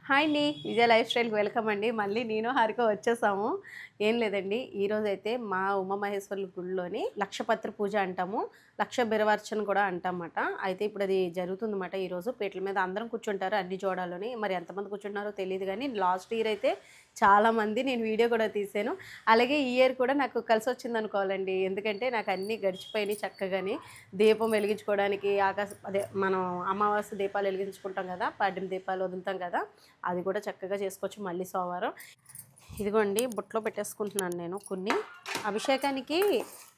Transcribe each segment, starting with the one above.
Hi అండి, విజయ life స్టైల్కి welcome అండి. మళ్ళీ నేను హారిక వచ్చేసాము. ఏం లేదండి, ఈరోజైతే మా ఉమామహేశ్వరుల గుడిలోని లక్షపత్రి పూజ అంటాము, లక్ష బిరవర్చన కూడా అంటామన్నమాట. అయితే ఇప్పుడు అది జరుగుతుందన్నమాట. ఈరోజు పీటల మీద అందరం కూర్చుంటారు అన్ని జోడాలని. మరి ఎంతమంది కూర్చుంటున్నారో తెలియదు, కానీ లాస్ట్ ఇయర్ అయితే చాలామంది, నేను వీడియో కూడా తీసాను. అలాగే ఈ ఇయర్ కూడా నాకు కలిసి వచ్చింది అనుకోవాలండి. ఎందుకంటే నాకు అన్నీ గడిచిపోయినాయి చక్కగాని. దీపం వెలిగించుకోవడానికి అదే మనం అమావాస్య దీపాలు వెలిగించుకుంటాం కదా, పాడ్యం దీపాలు వదులుతాం కదా, అది కూడా చక్కగా చేసుకోవచ్చు మళ్ళీ సోమవారం. ఇదిగోండి బుట్టలో పెట్టేసుకుంటున్నాను నేను కొన్ని. అభిషేకానికి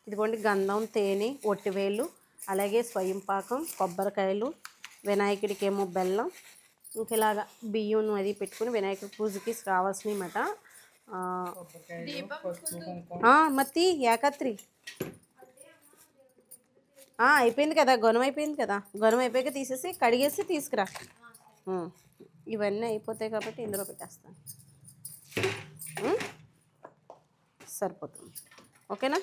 ఇదిగోండి గంధం, తేనె, ఒట్టివేలు, అలాగే స్వయం పాకం, కొబ్బరికాయలు, వినాయకుడికి ఏమో బెల్లం, ఇంక ఇలాగా బియ్యం అది పెట్టుకుని వినాయకుడి పూజకి కావాల్సినవి అన్నమాట. మత్తి ఏకాత్రి అయిపోయింది కదా, గొనం అయిపోయింది కదా, గొనం అయిపోయాక తీసేసి కడిగేసి తీసుకురా. ఇవన్నీ అయిపోతాయి కాబట్టి ఇందులో పెట్టేస్తాను, సరిపోతుంది. ఓకేనా?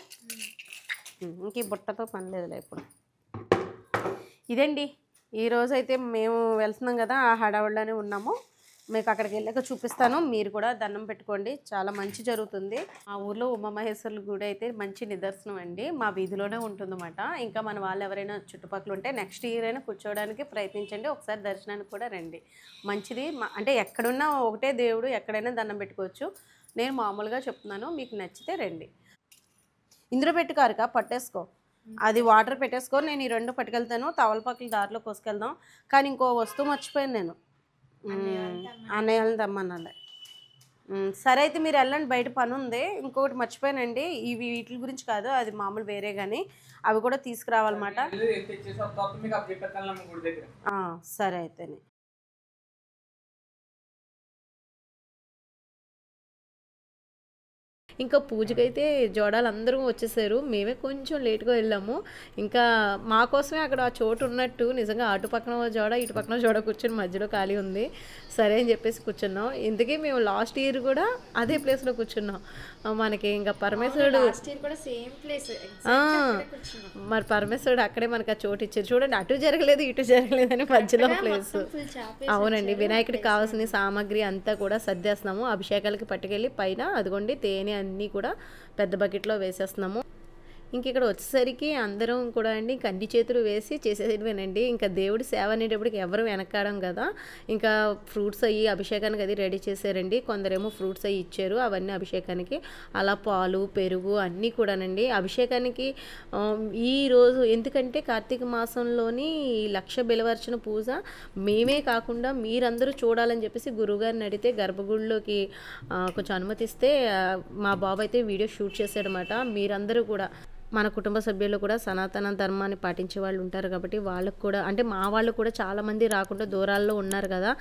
ఇంక ఈ బుట్టతో పని లేదులే ఇప్పుడు. ఇదండి ఈరోజైతే మేము వెళ్తున్నాం కదా, ఆ హడావుడిలోనే ఉన్నాము. మీకు అక్కడికి వెళ్ళాక చూపిస్తాను, మీరు కూడా దండం పెట్టుకోండి, చాలా మంచి జరుగుతుంది. ఆ ఊర్లో ఉమామహేశ్వరుల గుడి అయితే మంచి నిదర్శనం అండి, మా వీధిలోనే ఉంటుందన్నమాట. ఇంకా మన వాళ్ళు ఎవరైనా చుట్టుపక్కల ఉంటే నెక్స్ట్ ఇయర్ అయినా కూర్చోవడానికి ప్రయత్నించండి, ఒకసారి దర్శనానికి కూడా రండి. మంచిది. అంటే ఎక్కడున్నా ఒకటే దేవుడు, ఎక్కడైనా దండం పెట్టుకోవచ్చు. నేను మామూలుగా చెప్తున్నాను, మీకు నచ్చితే రండి. ఇందులో పెట్టుకారుక పట్టేసుకో, అది వాటర్ పెట్టేసుకో. నేను ఈ రెండు పట్టుకెళ్తాను, తవలపాకులు దారిలో కోసుకెళ్దాం. కానీ ఇంకో వస్తువు మర్చిపోయాను నేను, అన్నయ్యని తెమ్మన్నాలే. సరే అయితే మీరు వెళ్ళండి, బయట పని ఉంది. ఇంకొకటి మర్చిపోయానండి, ఇవి వీటి గురించి కాదు, అది మామూలు వేరే, కానీ అవి కూడా తీసుకురావాలన్నమాట. సరే అయితేనే. ఇంకా పూజకైతే జోడాలు అందరూ వచ్చేసారు, మేమే కొంచెం లేట్గా వెళ్ళాము. ఇంకా మా కోసమే అక్కడ ఆ చోటు ఉన్నట్టు, నిజంగా అటు పక్కన జోడ ఇటు పక్కన జోడ కూర్చొని మధ్యలో ఖాళీ ఉంది, సరే అని చెప్పేసి కూర్చున్నాం. ఇందుకే మేము లాస్ట్ ఇయర్ కూడా అదే ప్లేస్లో కూర్చున్నాం. మనకి ఇంకా పరమేశ్వరుడు మరి పరమేశ్వరుడు అక్కడే మనకు ఆ చోటు ఇచ్చారు చూడండి. అటు జరగలేదు ఇటు జరగలేదు అని మధ్యలో ప్లేస్. అవునండి, వినాయకుడికి కావాల్సిన సామాగ్రి అంతా కూడా సర్దేస్తున్నాము. అభిషేకాలకి పట్టుకెళ్ళి పైన అదిగోండి తేనె అన్నీ కూడా పెద్ద బకెట్లో వేసేస్తున్నాము. ఇంక ఇక్కడ వచ్చేసరికి అందరం కూడా అండి ఇంక అన్ని చేతులు వేసి చేసేదివేనండి. ఇంకా దేవుడి సేవ అనేటప్పటికి ఎవరు వెనకాడం కదా, ఇంకా ఫ్రూట్స్ అయ్యి అభిషేకానికి అది రెడీ చేశారండి. కొందరేమో ఫ్రూట్స్ అయ్యి ఇచ్చారు, అవన్నీ అభిషేకానికి. అలా పాలు, పెరుగు అన్నీ కూడానండి అభిషేకానికి. ఈరోజు ఎందుకంటే కార్తీక మాసంలోని లక్ష బిలవర్చన పూజ మేమే కాకుండా మీరందరూ చూడాలని చెప్పేసి గురువుగారిని అడిగితే గర్భగుడిలోకి కొంచెం అనుమతిస్తే మా బాబు అయితే వీడియో షూట్ చేశాడనమాట. మీరందరూ కూడా మన కుటుంబ సభ్యులు కూడా సనాతన ధర్మాన్ని పాటించే వాళ్ళు ఉంటారు కాబట్టి వాళ్ళకు కూడా, అంటే మా వాళ్ళు కూడా చాలామంది రాకుండా దూరాల్లో ఉన్నారు కదా,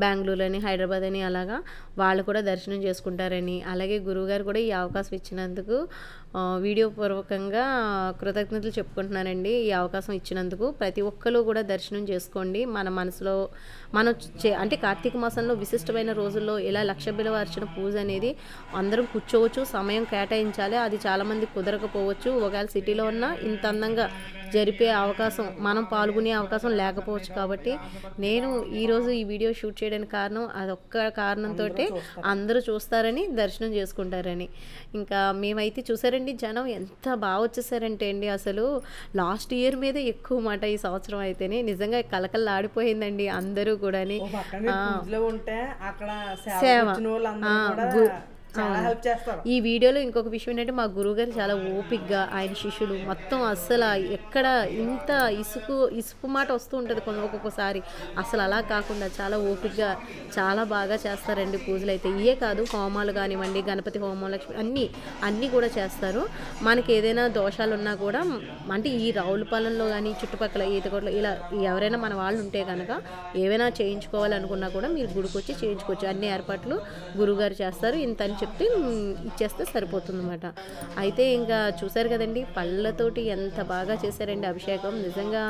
బెంగళూరు అని, హైదరాబాద్ అని, అలాగా వాళ్ళు కూడా దర్శనం చేసుకుంటారని, అలాగే గురువుగారు కూడా ఈ అవకాశం ఇచ్చినందుకు వీడియో పూర్వకంగా కృతజ్ఞతలు చెప్పుకుంటున్నానండి. ఈ అవకాశం ఇచ్చినందుకు ప్రతి ఒక్కరు కూడా దర్శనం చేసుకోండి. మన మనసులో మనం అంటే కార్తీక మాసంలో విశిష్టమైన రోజుల్లో ఇలా లక్ష బిలవర్చన పూజ అనేది అందరం కూర్చోవచ్చు, సమయం కేటాయించాలి. అది చాలామంది కుదరకపోవచ్చు, ఒకవేళ సిటీలో ఉన్నా ఇంత అందంగా జరిపే అవకాశం, మనం పాల్గొనే అవకాశం లేకపోవచ్చు. కాబట్టి నేను ఈరోజు ఈ వీడియో షూట్ చేయడానికి కారణం అదొక్క కారణంతో అందరూ చూస్తారని, దర్శనం చేసుకుంటారని. ఇంకా మేమైతే చూసారండి జనం ఎంత బాగా వచ్చేసారంటే అండి, అసలు లాస్ట్ ఇయర్ మీద ఎక్కువ మాట ఈ సంవత్సరం అయితేనే నిజంగా కలకల్లాడిపోయిందండి అందరూ కూడా. ఈ వీడియోలో ఇంకొక విషయం ఏంటంటే మా గురువుగారు చాలా ఓపిక్గా, ఆయన శిష్యులు మొత్తం అస్సలు ఎక్కడ ఇంత ఇసుపు మాట వస్తూ ఉంటుంది ఒక్కొక్కసారి, అసలు అలా కాకుండా చాలా ఓపిక్గా చాలా బాగా చేస్తారండి పూజలు అయితే. ఇవే కాదు, హోమాలు కానివ్వండి, గణపతి హోమం, లక్ష్మి అన్నీ కూడా చేస్తారు. మనకి ఏదైనా దోషాలు ఉన్నా కూడా, అంటే ఈ రావులపాలెంలో కానీ చుట్టుపక్కల ఈతకోటలో ఇలా ఎవరైనా మన వాళ్ళు ఉంటే కనుక ఏవైనా చేయించుకోవాలనుకున్నా కూడా మీరు గుడికి వచ్చి చేయించుకోవచ్చు. అన్ని ఏర్పాట్లు గురువుగారు చేస్తారు. ఇంత అని చెప్పి ఇచ్చేస్తే సరిపోతుందన్నమాట. అయితే ఇంకా చూసారు కదండి, పళ్ళతోటి ఎంత బాగా చేశారండి అభిషేకం. నిజంగా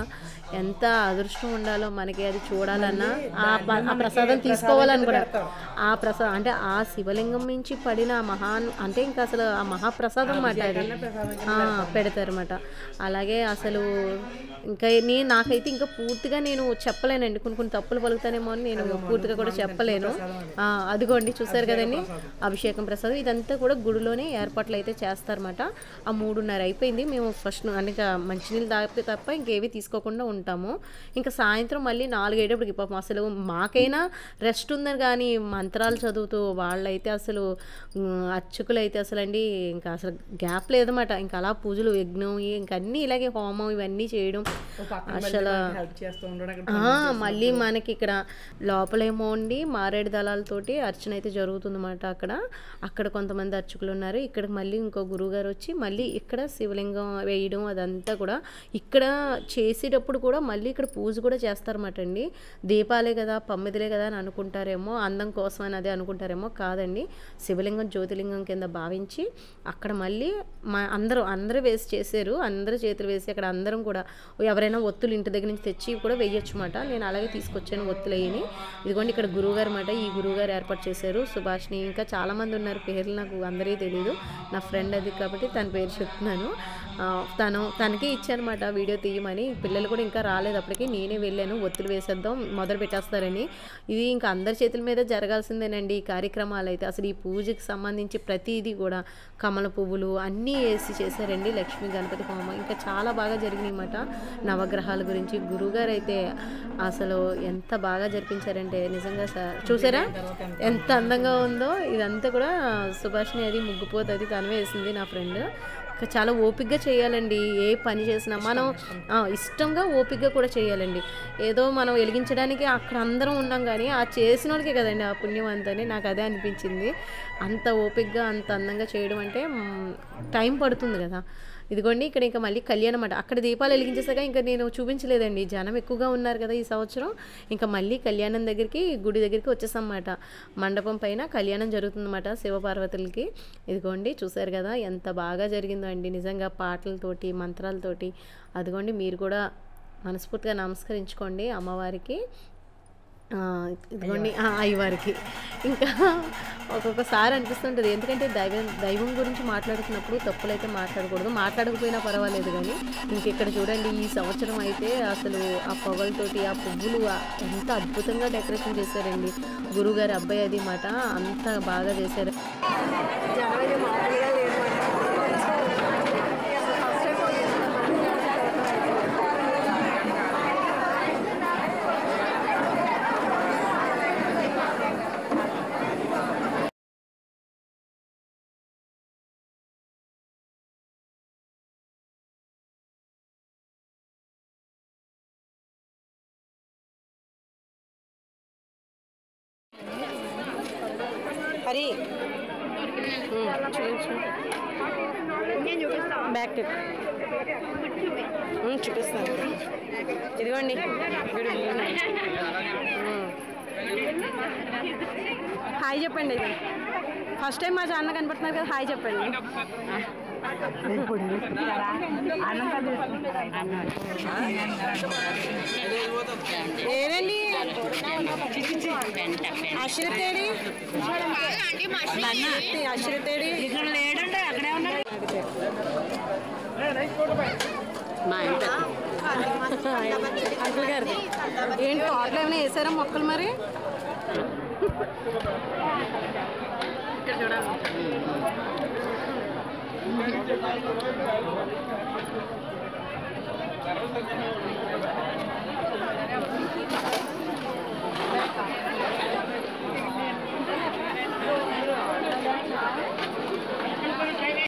ఎంత అదృష్టం ఉండాలో మనకి అది చూడాలన్నా, ఆ ప్రసాదం తీసుకోవాలని కూడా, ఆ ప్రసాదం అంటే ఆ శివలింగం నుంచి పడిన అంటే ఇంకా అసలు ఆ మహాప్రసాదం మాట అది పెడతారన్నమాట. అలాగే అసలు ఇంకా నాకైతే ఇంకా పూర్తిగా నేను చెప్పలేనండి, కొన్ని తప్పులు పలుకుతానేమో అని నేను పూర్తిగా కూడా చెప్పలేను. అదిగోండి చూసారు కదండి అభిషేకం ప్రసాదం. ఇదంతా కూడా గుడిలోనే ఏర్పాట్లు అయితే చేస్తారన్నమాట. ఆ 3:30 అయిపోయింది. మేము ఫస్ట్ అంటే ఇంకా మంచినీళ్ళు తాగితే తప్ప ఇంకేవి తీసుకోకుండా ఉంటాము. ఇంకా సాయంత్రం మళ్ళీ 4 అయ్యేటప్పటికి పాపం అసలు మాకైనా రెస్ట్ ఉందని కానీ మంత్రాలు చదువుతూ వాళ్ళైతే అసలు అర్చకులు అయితే అసలు అండి ఇంకా అసలు గ్యాప్ లేదన్నమాట. ఇంకా అలా పూజలు, యజ్ఞం, ఇంకా అన్నీ ఇలాగే హోమం ఇవన్నీ చేయడం అసలు. మళ్ళీ మనకి ఇక్కడ లోపలేమో అండి మారేడు దళాలతోటి అర్చన అయితే జరుగుతుందన్నమాట. అక్కడ కొంతమంది అర్చకులు ఉన్నారు. ఇక్కడికి మళ్ళీ ఇంకో గురువుగారు వచ్చి మళ్ళీ ఇక్కడ శివలింగం వేయడం అదంతా కూడా ఇక్కడ చేసేటప్పుడు కూడా మళ్ళీ ఇక్కడ పూజ కూడా చేస్తారన్నమాట అండి. దీపాలే కదా, పమ్మిదిలే కదా అని అనుకుంటారేమో, అందం కోసం అని అదే అనుకుంటారేమో, కాదండి. శివలింగం జ్యోతిలింగం కింద భావించి అక్కడ మళ్ళీ అందరూ వేసి చేశారు. అందరూ చేతులు వేసి అక్కడ అందరం కూడా ఎవరైనా ఒత్తులు ఇంటి దగ్గర నుంచి తెచ్చి కూడా వేయొచ్చు అన్నమాట. నేను అలాగే తీసుకొచ్చాను ఒత్తులు వేయని. ఇదిగోండి ఇక్కడ గురువుగారు అన్నమాట. ఈ గురువుగారు ఏర్పాటు చేశారు. సుభాష్ని, ఇంకా చాలామంది ఉన్నారు, పేర్లు నాకు అందరికీ తెలియదు. నా ఫ్రెండ్ అది కాబట్టి తన పేరు చెప్తున్నాను. తనకే ఇచ్చానమాట వీడియో తీయమని. పిల్లలు కూడా ఇంకా రాలేదు అప్పటికి. నేనే వెళ్ళాను, ఒత్తులు వేసేద్దాం మొదలు పెట్టేస్తారని. ఇది ఇంకా అందరి చేతుల మీద జరగాల్సిందేనండి ఈ కార్యక్రమాలు అయితే. అసలు ఈ పూజకి సంబంధించి ప్రతిదీ కూడా కమల పువ్వులు అన్నీ వేసి చేశారండి. లక్ష్మీ గణపతి హోమం ఇంకా చాలా బాగా జరిగినాయి అన్నమాట. నవగ్రహాల గురించి గురువుగారు అయితే అసలు ఎంత బాగా జరిపించారంటే నిజంగా చూసారా ఎంత అందంగా ఉందో. ఇదంతా కూడా సుభాష్ని అది ముగ్గుపోతుంది తను వేసింది, నా ఫ్రెండ్. చాలా ఓపికగా చేయాలండి. ఏ పని చేసినా మనం ఇష్టంగా ఓపికగా కూడా చేయాలండి. ఏదో మనం వెలిగించడానికి అక్కడ అందరం ఉన్నాం కానీ ఆ చేసిన వాళ్ళకే కదండి ఆ పుణ్యం అంతని నాకు అదే అనిపించింది. అంత ఓపికగా అంత అందంగా చేయడం అంటే టైం పడుతుంది కదా. ఇదిగోండి ఇక్కడ ఇంకా మళ్ళీ కళ్యాణం అన్నమాట. అక్కడ దీపాలు వెలిగించేసాక ఇంకా నేను చూపించలేదండి, జనం ఎక్కువగా ఉన్నారు కదా ఈ సంవత్సరం. ఇంకా మళ్ళీ కళ్యాణం దగ్గరికి, గుడి దగ్గరికి వచ్చేసామన్నమాట. మండపం పైన కళ్యాణం జరుగుతుందన్నమాట శివపార్వతులకి. ఇదిగోండి చూసారు కదా ఎంత బాగా జరిగిందో అండి నిజంగా, పాటలతోటి మంత్రాలతోటి. అదిగోండి మీరు కూడా మనస్ఫూర్తిగా నమస్కరించుకోండి అమ్మవారికి, ఇదిగోండి అయ్యవారికి. ఇంకా ఒక్కొక్కసారి అనిపిస్తుంటుంది, ఎందుకంటే దైవం గురించి మాట్లాడుతున్నప్పుడు తప్పులైతే మాట్లాడకూడదు, మాట్లాడకపోయినా పర్వాలేదు కానీ. ఇంకెక్కడ చూడండి ఈ సంవత్సరం అయితే అసలు ఆ పొగలతోటి ఆ పువ్వులు ఎంత అద్భుతంగా డెకరేషన్ చేశారండి. గురువుగారి అబ్బాయి అది మాట, అంత బాగా చేశారు. హరి బ్యాక్ టిప్ చూపిస్తాను. ఇదిగోండి హాయ్ చెప్పండి. ఇది ఫస్ట్ టైం మా ఛానల్ కనపడుతున్నారు కదా, హాయ్ చెప్పండి. ఏదండి అశ్రతేడి అశ్రతేడి లేడంటే అక్కడే ఉన్నారు. మా అంకుల్ గారిది ఏంటి తోటలో ఏమైనా వేసారా మొక్కలు మరి? ఇక్కడ చూడాలి.